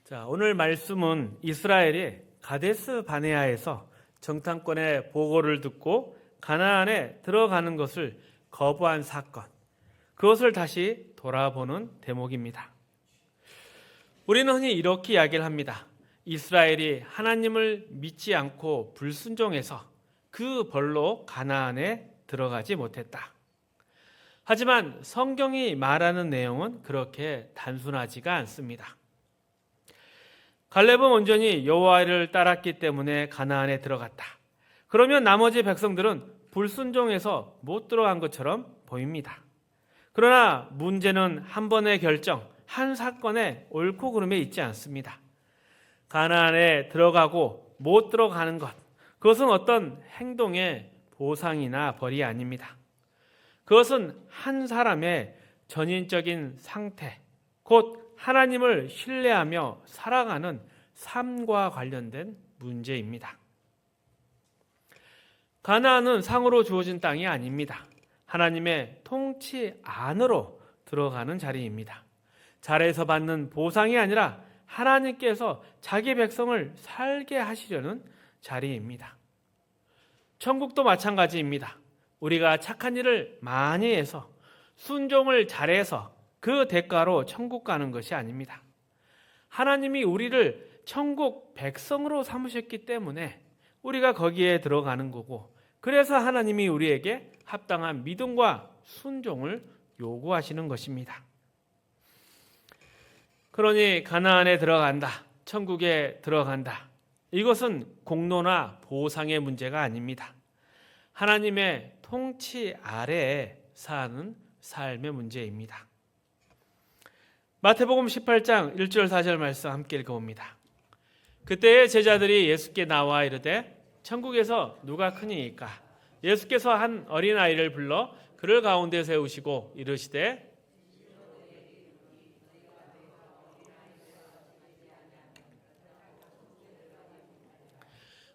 자, 오늘 말씀은 이스라엘이 가데스 바네아에서 정탐권의 보고를 듣고 가나안에 들어가는 것을 거부한 사건, 그것을 다시 돌아보는 대목입니다. 우리는 흔히 이렇게 이야기를 합니다. 이스라엘이 하나님을 믿지 않고 불순종해서 그 벌로 가나안에 들어가지 못했다. 하지만 성경이 말하는 내용은 그렇게 단순하지가 않습니다. 갈렙은 온전히 여호와를 따랐기 때문에 가나안에 들어갔다. 그러면 나머지 백성들은 불순종해서 못 들어간 것처럼 보입니다. 그러나 문제는 한 번의 결정, 한 사건의 옳고 그름에 있지 않습니다. 가나안에 들어가고 못 들어가는 것, 그것은 어떤 행동의 보상이나 벌이 아닙니다. 그것은 한 사람의 전인적인 상태, 곧 하나님을 신뢰하며 살아가는 삶과 관련된 문제입니다. 가나안은 상으로 주어진 땅이 아닙니다. 하나님의 통치 안으로 들어가는 자리입니다. 잘해서 받는 보상이 아니라 하나님께서 자기 백성을 살게 하시려는 자리입니다. 천국도 마찬가지입니다. 우리가 착한 일을 많이 해서 순종을 잘해서 그 대가로 천국 가는 것이 아닙니다. 하나님이 우리를 천국 백성으로 삼으셨기 때문에 우리가 거기에 들어가는 거고, 그래서 하나님이 우리에게 합당한 믿음과 순종을 요구하시는 것입니다. 그러니 가나안에 들어간다, 천국에 들어간다, 이것은 공로나 보상의 문제가 아닙니다. 하나님의 통치 아래에 사는 삶의 문제입니다. 마태복음 18장 1절 4절 말씀 함께 읽어봅니다. 그때의 제자들이 예수께 나와 이르되 천국에서 누가 크니이까? 예수께서 한 어린아이를 불러 그를 가운데 세우시고 이르시되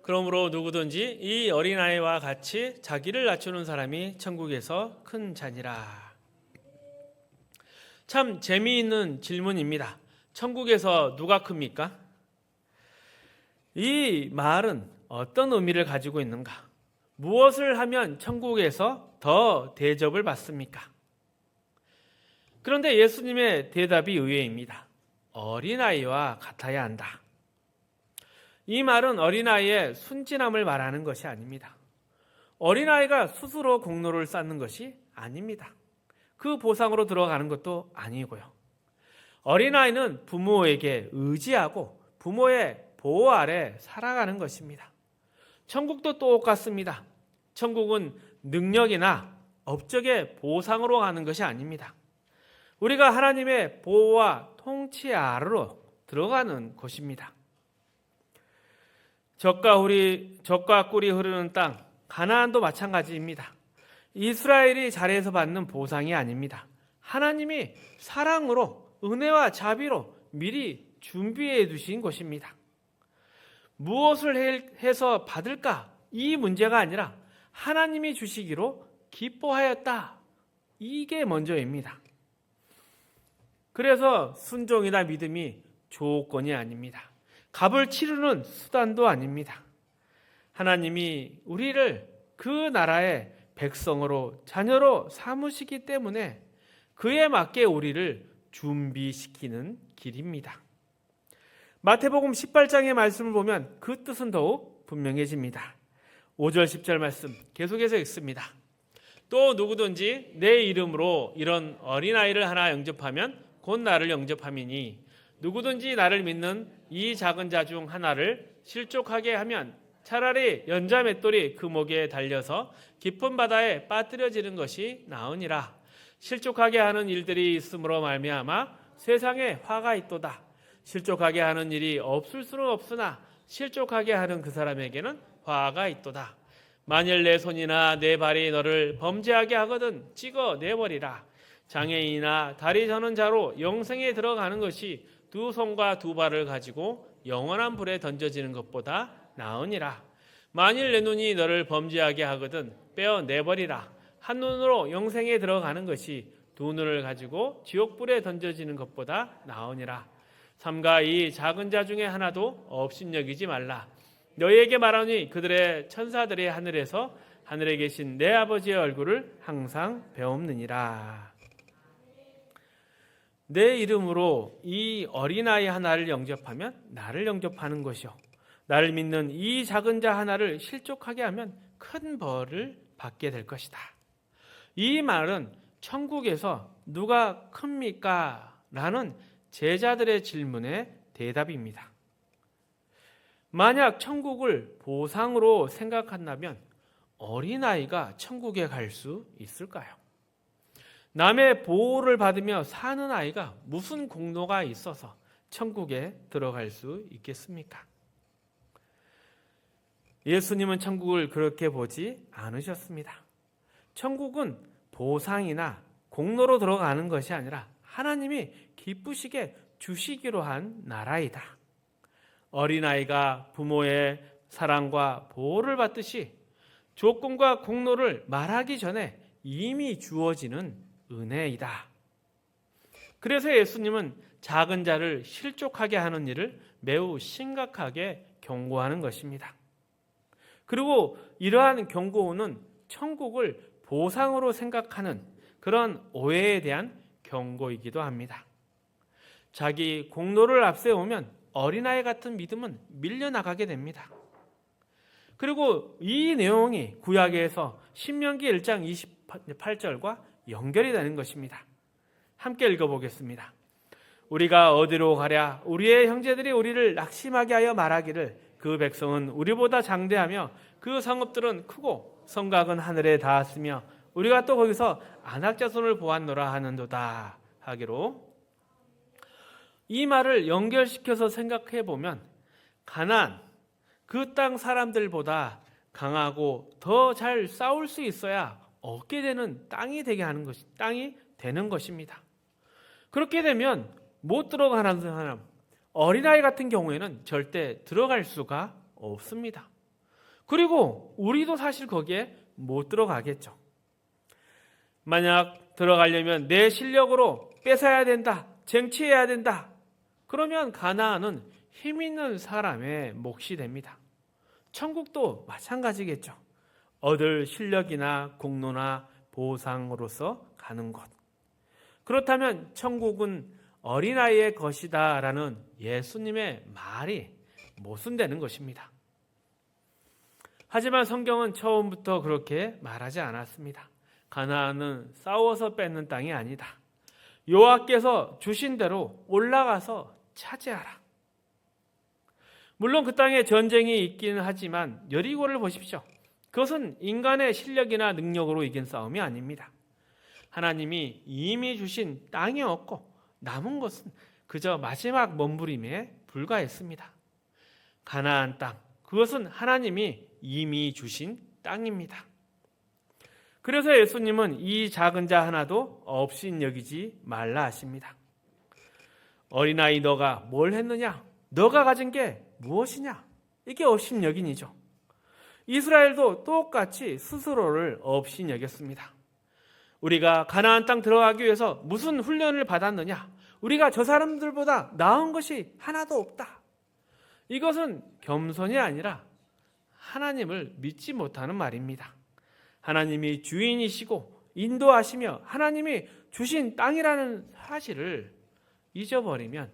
그러므로 누구든지 이 어린아이와 같이 자기를 낮추는 사람이 천국에서 큰 자니라. 참 재미있는 질문입니다. 천국에서 누가 큽니까? 이 말은 어떤 의미를 가지고 있는가? 무엇을 하면 천국에서 더 대접을 받습니까? 그런데 예수님의 대답이 의외입니다. 어린아이와 같아야 한다. 이 말은 어린아이의 순진함을 말하는 것이 아닙니다. 어린아이가 스스로 공로를 쌓는 것이 아닙니다. 그 보상으로 들어가는 것도 아니고요. 어린아이는 부모에게 의지하고 부모의 보호 아래 살아가는 것입니다. 천국도 똑같습니다. 천국은 능력이나 업적의 보상으로 가는 것이 아닙니다. 우리가 하나님의 보호와 통치 아래로 들어가는 곳입니다. 젖과 꿀이 흐르는 땅, 가나안도 마찬가지입니다. 이스라엘이 잘해서 받는 보상이 아닙니다. 하나님이 사랑으로, 은혜와 자비로 미리 준비해 두신 것입니다. 무엇을 해서 받을까? 이 문제가 아니라 하나님이 주시기로 기뻐하였다. 이게 먼저입니다. 그래서 순종이나 믿음이 조건이 아닙니다. 값을 치르는 수단도 아닙니다. 하나님이 우리를 그 나라의 백성으로, 자녀로 삼으시기 때문에 그에 맞게 우리를 준비시키는 길입니다. 마태복음 18장의 말씀을 보면 그 뜻은 더욱 분명해집니다. 5절 10절 말씀 계속해서 읽습니다. 또 누구든지 내 이름으로 이런 어린아이를 하나 영접하면 곧 나를 영접함이니 누구든지 나를 믿는 이 작은 자 중 하나를 실족하게 하면 차라리 연자 맷돌이 그 목에 달려서 깊은 바다에 빠뜨려지는 것이 나으니라. 실족하게 하는 일들이 있음으로 말미암아 세상에 화가 있도다. 실족하게 하는 일이 없을 수는 없으나 실족하게 하는 그 사람에게는 화가 있도다. 만일 내 손이나 내 발이 너를 범죄하게 하거든 찍어 내버리라. 장애인이나 다리 저는 자로 영생에 들어가는 것이 두 손과 두 발을 가지고 영원한 불에 던져지는 것보다 나으니라. 만일 내 눈이 너를 범죄하게 하거든 빼어 내버리라. 한 눈으로 영생에 들어가는 것이 두 눈을 가지고 지옥불에 던져지는 것보다 나으니라. 삼가 이 작은 자 중에 하나도 업신여기지 말라. 너희에게 말하니 그들의 천사들이 하늘에서 하늘에 계신 내 아버지의 얼굴을 항상 배움느니라. 내 이름으로 이 어린아이 하나를 영접하면 나를 영접하는 것이요, 나를 믿는 이 작은 자 하나를 실족하게 하면 큰 벌을 받게 될 것이다. 이 말은 천국에서 누가 큽니까? 라는 제자들의 질문의 대답입니다. 만약 천국을 보상으로 생각한다면 어린아이가 천국에 갈 수 있을까요? 남의 보호를 받으며 사는 아이가 무슨 공로가 있어서 천국에 들어갈 수 있겠습니까? 예수님은 천국을 그렇게 보지 않으셨습니다. 천국은 보상이나 공로로 들어가는 것이 아니라 하나님이 기쁘시게 주시기로 한 나라이다. 어린아이가 부모의 사랑과 보호를 받듯이 조건과 공로를 말하기 전에 이미 주어지는 은혜이다. 그래서 예수님은 작은 자를 실족하게 하는 일을 매우 심각하게 경고하는 것입니다. 그리고 이러한 경고는 천국을 보상으로 생각하는 그런 오해에 대한 경고이기도 합니다. 자기 공로를 앞세우면 어린아이 같은 믿음은 밀려나가게 됩니다. 그리고 이 내용이 구약에서 신명기 1장 28절과 연결이 되는 것입니다. 함께 읽어보겠습니다. 우리가 어디로 가랴? 우리의 형제들이 우리를 낙심하게 하여 말하기를 그 백성은 우리보다 장대하며 그 성읍들은 크고 성곽은 하늘에 닿았으며 우리가 또 거기서 안악자손을 보았노라 하는도다 하기로, 이 말을 연결시켜서 생각해 보면 가나안, 그 땅 사람들보다 강하고 더 잘 싸울 수 있어야 얻게 되는 땅이 되는 것입니다. 그렇게 되면 못 들어가는 사람, 어린아이 같은 경우에는 절대 들어갈 수가 없습니다. 그리고 우리도 사실 거기에 못 들어가겠죠. 만약 들어가려면 내 실력으로 뺏어야 된다, 쟁취해야 된다, 그러면 가나안은 힘 있는 사람의 몫이 됩니다. 천국도 마찬가지겠죠. 얻을 실력이나 공로나 보상으로서 가는 것. 그렇다면 천국은 어린아이의 것이다 라는 예수님의 말이 모순되는 것입니다. 하지만 성경은 처음부터 그렇게 말하지 않았습니다. 가나안은 싸워서 뺏는 땅이 아니다. 여호와께서 주신 대로 올라가서 차지하라. 물론 그 땅에 전쟁이 있긴 하지만 여리고를 보십시오. 그것은 인간의 실력이나 능력으로 이긴 싸움이 아닙니다. 하나님이 이미 주신 땅이었고 남은 것은 그저 마지막 몸부림에 불과했습니다. 가나안 땅, 그것은 하나님이 이미 주신 땅입니다. 그래서 예수님은 이 작은 자 하나도 업신여기지 말라 하십니다. 어린아이 너가 뭘 했느냐? 너가 가진 게 무엇이냐? 이게 업신여긴이죠. 이스라엘도 똑같이 스스로를 업신여겼습니다. 우리가 가나안 땅 들어가기 위해서 무슨 훈련을 받았느냐? 우리가 저 사람들보다 나은 것이 하나도 없다. 이것은 겸손이 아니라 하나님을 믿지 못하는 말입니다. 하나님이 주인이시고 인도하시며 하나님이 주신 땅이라는 사실을 잊어버리면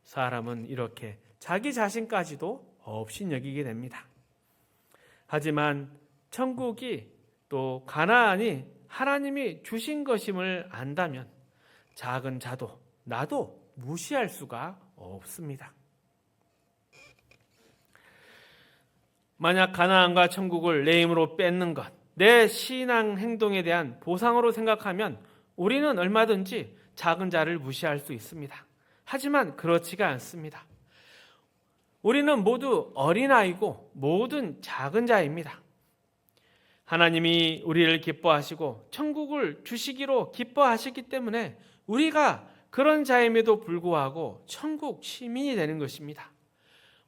사람은 이렇게 자기 자신까지도 업신여기게 됩니다. 하지만 천국이 또 가나안이 하나님이 주신 것임을 안다면 작은 자도 나도 무시할 수가 없습니다. 만약 가나안과 천국을 내 힘으로 뺏는 것, 내 신앙 행동에 대한 보상으로 생각하면 우리는 얼마든지 작은 자를 무시할 수 있습니다. 하지만 그렇지가 않습니다. 우리는 모두 어린아이고 모든 작은 자입니다. 하나님이 우리를 기뻐하시고 천국을 주시기로 기뻐하시기 때문에 우리가 그런 자임에도 불구하고 천국 시민이 되는 것입니다.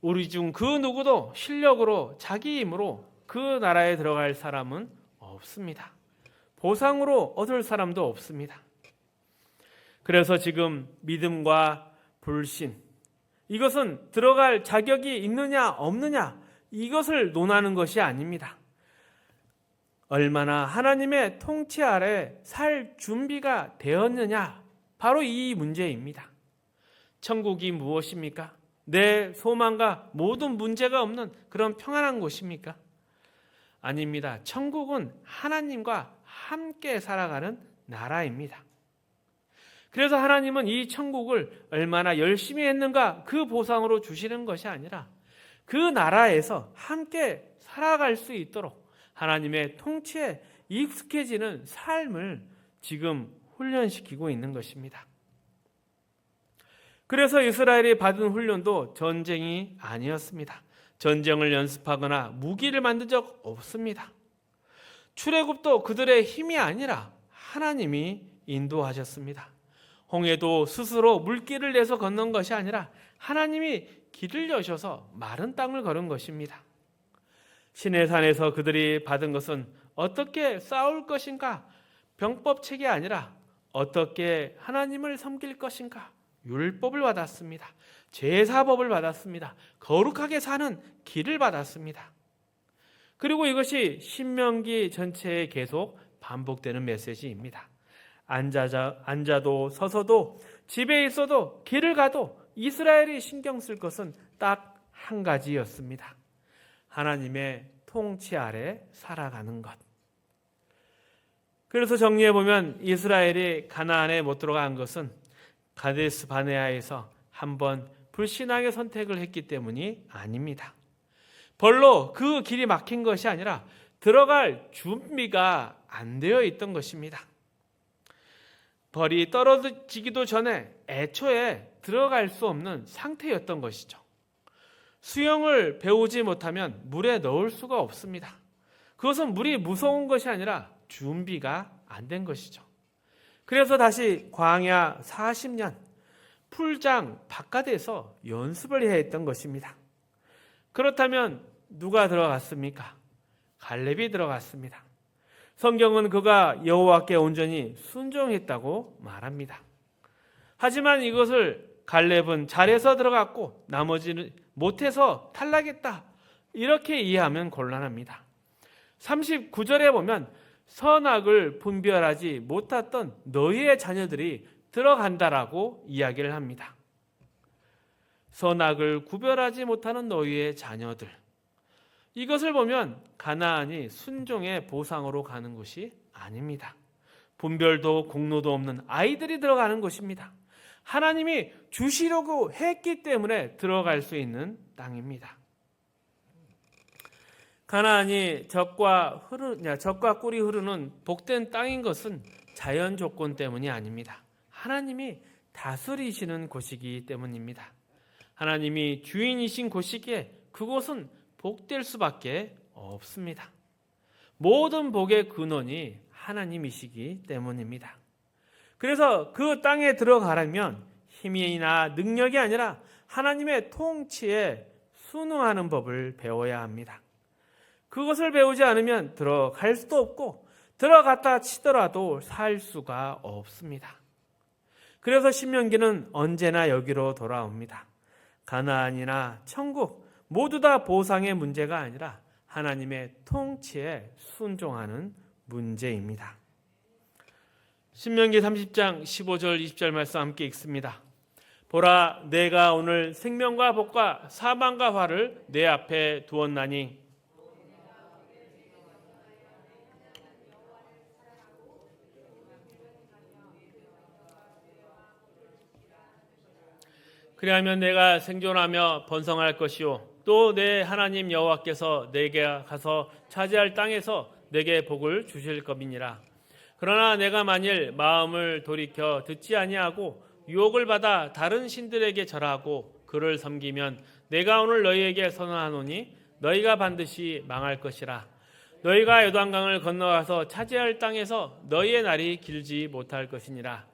우리 중 그 누구도 실력으로 자기 힘으로 그 나라에 들어갈 사람은 없습니다. 보상으로 얻을 사람도 없습니다. 그래서 지금 믿음과 불신, 이것은 들어갈 자격이 있느냐 없느냐 이것을 논하는 것이 아닙니다. 얼마나 하나님의 통치 아래 살 준비가 되었느냐, 바로 이 문제입니다. 천국이 무엇입니까? 내 소망과 모든 문제가 없는 그런 평안한 곳입니까? 아닙니다. 천국은 하나님과 함께 살아가는 나라입니다. 그래서 하나님은 이 천국을 얼마나 열심히 했는가 그 보상으로 주시는 것이 아니라 그 나라에서 함께 살아갈 수 있도록 하나님의 통치에 익숙해지는 삶을 지금 훈련시키고 있는 것입니다. 그래서 이스라엘이 받은 훈련도 전쟁이 아니었습니다. 전쟁을 연습하거나 무기를 만든 적 없습니다. 출애굽도 그들의 힘이 아니라 하나님이 인도하셨습니다. 홍해도 스스로 물길을 내서 건넌 것이 아니라 하나님이 길을 여셔서 마른 땅을 걸은 것입니다. 시내산에서 그들이 받은 것은 어떻게 싸울 것인가, 병법책이 아니라 어떻게 하나님을 섬길 것인가, 율법을 받았습니다. 제사법을 받았습니다. 거룩하게 사는 길을 받았습니다. 그리고 이것이 신명기 전체에 계속 반복되는 메시지입니다. 앉아도 서서도 집에 있어도 길을 가도 이스라엘이 신경 쓸 것은 딱 한 가지였습니다. 하나님의 통치 아래 살아가는 것. 그래서 정리해보면 이스라엘이 가나안에 못 들어간 것은 가데스 바네아에서 한번 불신하게 선택을 했기 때문이 아닙니다. 별로 그 길이 막힌 것이 아니라 들어갈 준비가 안 되어 있던 것입니다. 벌이 떨어지기도 전에 애초에 들어갈 수 없는 상태였던 것이죠. 수영을 배우지 못하면 물에 넣을 수가 없습니다. 그것은 물이 무서운 것이 아니라 준비가 안 된 것이죠. 그래서 다시 광야 40년 풀장 바깥에서 연습을 해야 했던 것입니다. 그렇다면 누가 들어갔습니까? 갈렙이 들어갔습니다. 성경은 그가 여호와께 온전히 순종했다고 말합니다. 하지만 이것을 갈렙은 잘해서 들어갔고 나머지는 못해서 탈락했다, 이렇게 이해하면 곤란합니다. 39절에 보면 선악을 분별하지 못했던 너희의 자녀들이 들어간다라고 이야기를 합니다. 선악을 구별하지 못하는 너희의 자녀들, 이것을 보면 가나안이 순종의 보상으로 가는 것이 아닙니다. 분별도 공로도 없는 아이들이 들어가는 것입니다. 하나님이 주시려고 했기 때문에 들어갈 수 있는 땅입니다. 가나안이 젖과 꿀이 흐르는 복된 땅인 것은 자연 조건 때문이 아닙니다. 하나님이 다스리시는 곳이기 때문입니다. 하나님이 주인이신 곳이기에 그곳은 복될 수밖에 없습니다. 모든 복의 근원이 하나님이시기 때문입니다. 그래서 그 땅에 들어가려면 힘이나 능력이 아니라 하나님의 통치에 순응하는 법을 배워야 합니다. 그것을 배우지 않으면 들어갈 수도 없고 들어갔다 치더라도 살 수가 없습니다. 그래서 신명기는 언제나 여기로 돌아옵니다. 가나안이나 천국 모두 다 보상의 문제가 아니라 하나님의 통치에 순종하는 문제입니다. 신명기 30장 15절 20절 말씀 함께 읽습니다. 보라, 내가 오늘 생명과 복과 사망과 화를 내 앞에 두었나니 그리하면 내가 생존하며 번성할 것이요 또 내 하나님 여호와께서 내게 가서 차지할 땅에서 내게 복을 주실 것이니라. 그러나 내가 만일 마음을 돌이켜 듣지 아니하고 유혹을 받아 다른 신들에게 절하고 그를 섬기면 내가 오늘 너희에게 선언하노니 너희가 반드시 망할 것이라. 너희가 요단강을 건너가서 차지할 땅에서 너희의 날이 길지 못할 것이니라.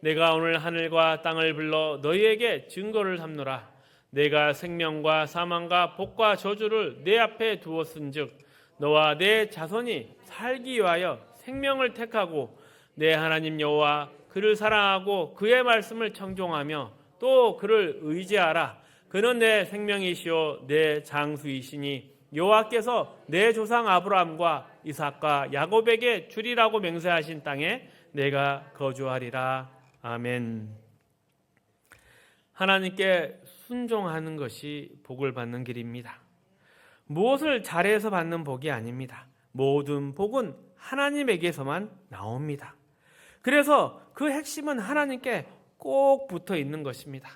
내가 오늘 하늘과 땅을 불러 너희에게 증거를 삼노라. 내가 생명과 사망과 복과 저주를 내 앞에 두었은즉 너와 내 자손이 살기 위하여 생명을 택하고 내 하나님 여호와 그를 사랑하고 그의 말씀을 청종하며 또 그를 의지하라. 그는 내 생명이시요 내 장수이시니 여호와께서 내 조상 아브라함과 이삭과 야곱에게 주리라고 맹세하신 땅에 내가 거주하리라. 아멘. 하나님께 순종하는 것이 복을 받는 길입니다. 무엇을 잘해서 받는 복이 아닙니다. 모든 복은 하나님에게서만 나옵니다. 그래서 그 핵심은 하나님께 꼭 붙어 있는 것입니다.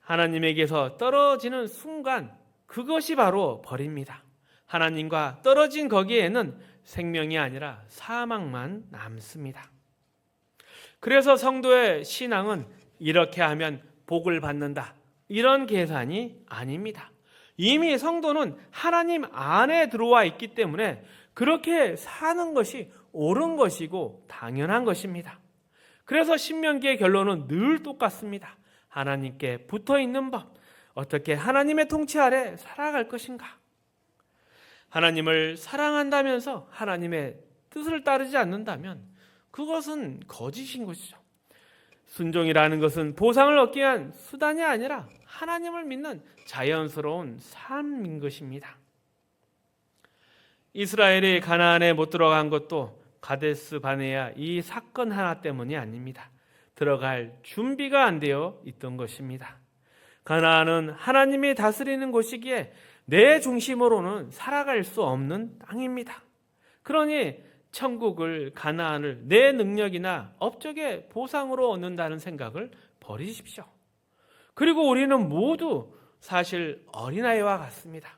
하나님에게서 떨어지는 순간 그것이 바로 벌입니다. 하나님과 떨어진 거기에는 생명이 아니라 사망만 남습니다. 그래서 성도의 신앙은 이렇게 하면 복을 받는다, 이런 계산이 아닙니다. 이미 성도는 하나님 안에 들어와 있기 때문에 그렇게 사는 것이 옳은 것이고 당연한 것입니다. 그래서 신명기의 결론은 늘 똑같습니다. 하나님께 붙어 있는 법, 어떻게 하나님의 통치 아래 살아갈 것인가? 하나님을 사랑한다면서 하나님의 뜻을 따르지 않는다면 그것은 거짓인 것이죠. 순종이라는 것은 보상을 얻기 위한 수단이 아니라 하나님을 믿는 자연스러운 삶인 것입니다. 이스라엘이 가나안에 못 들어간 것도 가데스 바네아 이 사건 하나 때문이 아닙니다. 들어갈 준비가 안 되어 있던 것입니다. 가나안은 하나님이 다스리는 곳이기에 내 중심으로는 살아갈 수 없는 땅입니다. 그러니 천국을, 가나안을 내 능력이나 업적의 보상으로 얻는다는 생각을 버리십시오. 그리고 우리는 모두 사실 어린아이와 같습니다.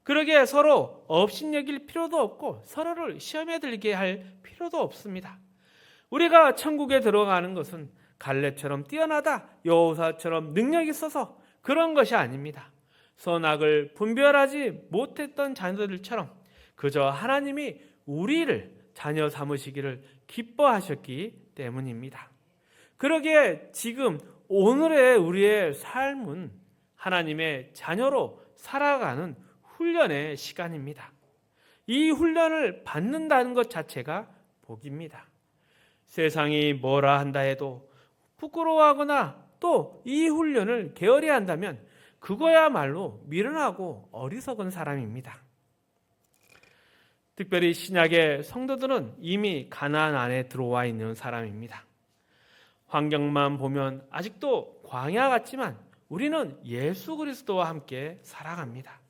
그러기에 서로 업신여길 필요도 없고 서로를 시험에 들게 할 필요도 없습니다. 우리가 천국에 들어가는 것은 갈렙처럼 뛰어나다, 여호사처럼 능력이 있어서 그런 것이 아닙니다. 선악을 분별하지 못했던 자녀들처럼 그저 하나님이 우리를 자녀 삼으시기를 기뻐하셨기 때문입니다. 그러기에 지금 오늘의 우리의 삶은 하나님의 자녀로 살아가는 훈련의 시간입니다. 이 훈련을 받는다는 것 자체가 복입니다. 세상이 뭐라 한다 해도 부끄러워하거나 또 이 훈련을 게으리 한다면 그거야말로 미련하고 어리석은 사람입니다. 특별히 신약의 성도들은 이미 가나안 안에 들어와 있는 사람입니다. 환경만 보면 아직도 광야 같지만 우리는 예수 그리스도와 함께 살아갑니다.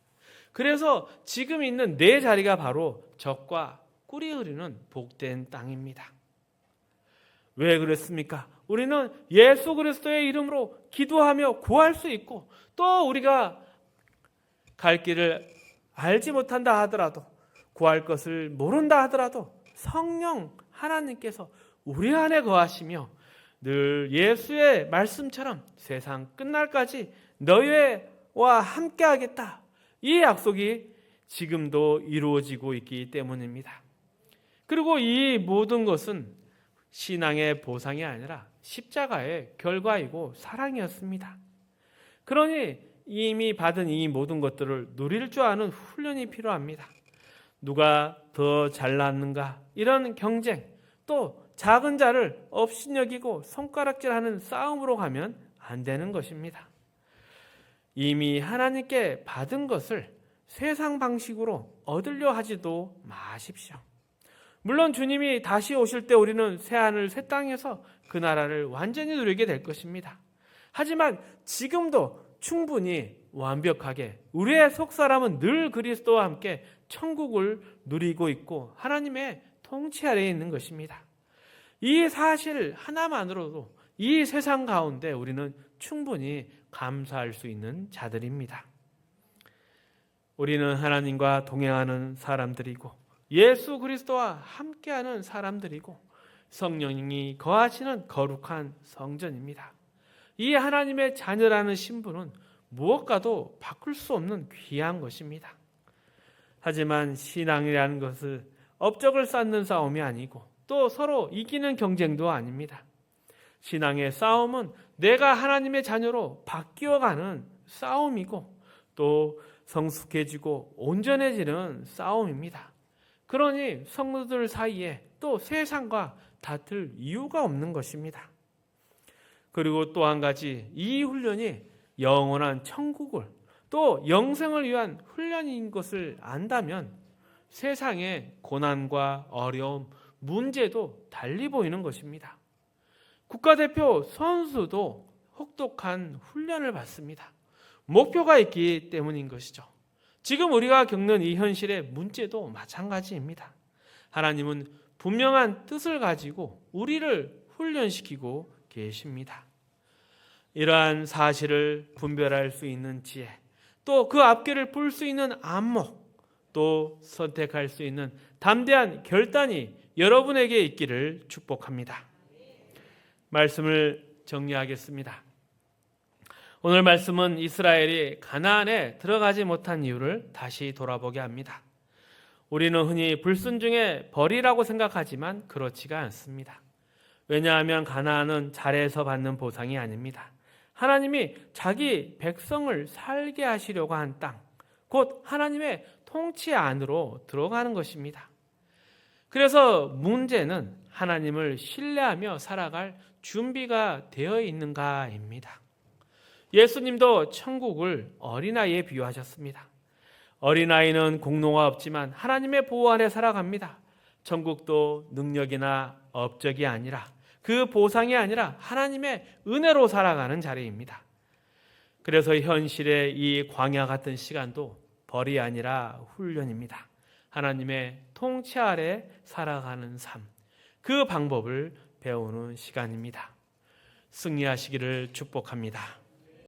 그래서 지금 있는 내 자리가 바로 젖과 꿀이 흐르는 복된 땅입니다. 왜 그렇습니까? 우리는 예수 그리스도의 이름으로 기도하며 구할 수 있고 또 우리가 갈 길을 알지 못한다 하더라도 구할 것을 모른다 하더라도 성령 하나님께서 우리 안에 거하시며 늘 예수의 말씀처럼 세상 끝날까지 너희와 함께 하겠다, 이 약속이 지금도 이루어지고 있기 때문입니다. 그리고 이 모든 것은 신앙의 보상이 아니라 십자가의 결과이고 사랑이었습니다. 그러니 이미 받은 이 모든 것들을 누릴 줄 아는 훈련이 필요합니다. 누가 더 잘났는가 이런 경쟁, 또 작은 자를 업신여기고 손가락질하는 싸움으로 가면 안 되는 것입니다. 이미 하나님께 받은 것을 세상 방식으로 얻으려 하지도 마십시오. 물론 주님이 다시 오실 때 우리는 새하늘 새 땅에서 그 나라를 완전히 누리게 될 것입니다. 하지만 지금도 충분히 완벽하게 우리의 속사람은 늘 그리스도와 함께 천국을 누리고 있고 하나님의 통치 아래에 있는 것입니다. 이 사실 하나만으로도 이 세상 가운데 우리는 충분히 감사할 수 있는 자들입니다. 우리는 하나님과 동행하는 사람들이고 예수 그리스도와 함께하는 사람들이고 성령이 거하시는 거룩한 성전입니다. 이 하나님의 자녀라는 신분은 무엇과도 바꿀 수 없는 귀한 것입니다. 하지만 신앙이라는 것은 업적을 쌓는 싸움이 아니고 또 서로 이기는 경쟁도 아닙니다. 신앙의 싸움은 내가 하나님의 자녀로 바뀌어가는 싸움이고 또 성숙해지고 온전해지는 싸움입니다. 그러니 성도들 사이에 또 세상과 다툴 이유가 없는 것입니다. 그리고 또 한 가지, 이 훈련이 영원한 천국을 또 영생을 위한 훈련인 것을 안다면 세상의 고난과 어려움, 문제도 달리 보이는 것입니다. 국가대표 선수도 혹독한 훈련을 받습니다. 목표가 있기 때문인 것이죠. 지금 우리가 겪는 이 현실의 문제도 마찬가지입니다. 하나님은 분명한 뜻을 가지고 우리를 훈련시키고 계십니다. 이러한 사실을 분별할 수 있는 지혜, 또 그 앞길을 볼 수 있는 안목, 또 선택할 수 있는 담대한 결단이 여러분에게 있기를 축복합니다. 말씀을 정리하겠습니다. 오늘 말씀은 이스라엘이 가나안에 들어가지 못한 이유를 다시 돌아보게 합니다. 우리는 흔히 불순종의 벌이라고 생각하지만 그렇지가 않습니다. 왜냐하면 가나안은 잘해서 받는 보상이 아닙니다. 하나님이 자기 백성을 살게 하시려고 한 땅, 곧 하나님의 통치 안으로 들어가는 것입니다. 그래서 문제는 하나님을 신뢰하며 살아갈 준비가 되어 있는가입니다. 예수님도 천국을 어린아이에 비유하셨습니다. 어린아이는 공로가 없지만 하나님의 보호 안에 살아갑니다. 천국도 능력이나 업적이 아니라 그 보상이 아니라 하나님의 은혜로 살아가는 자리입니다. 그래서 현실의 이 광야 같은 시간도 벌이 아니라 훈련입니다. 하나님의 통치 아래 살아가는 삶, 그 방법을 배우는 시간입니다. 승리하시기를 축복합니다.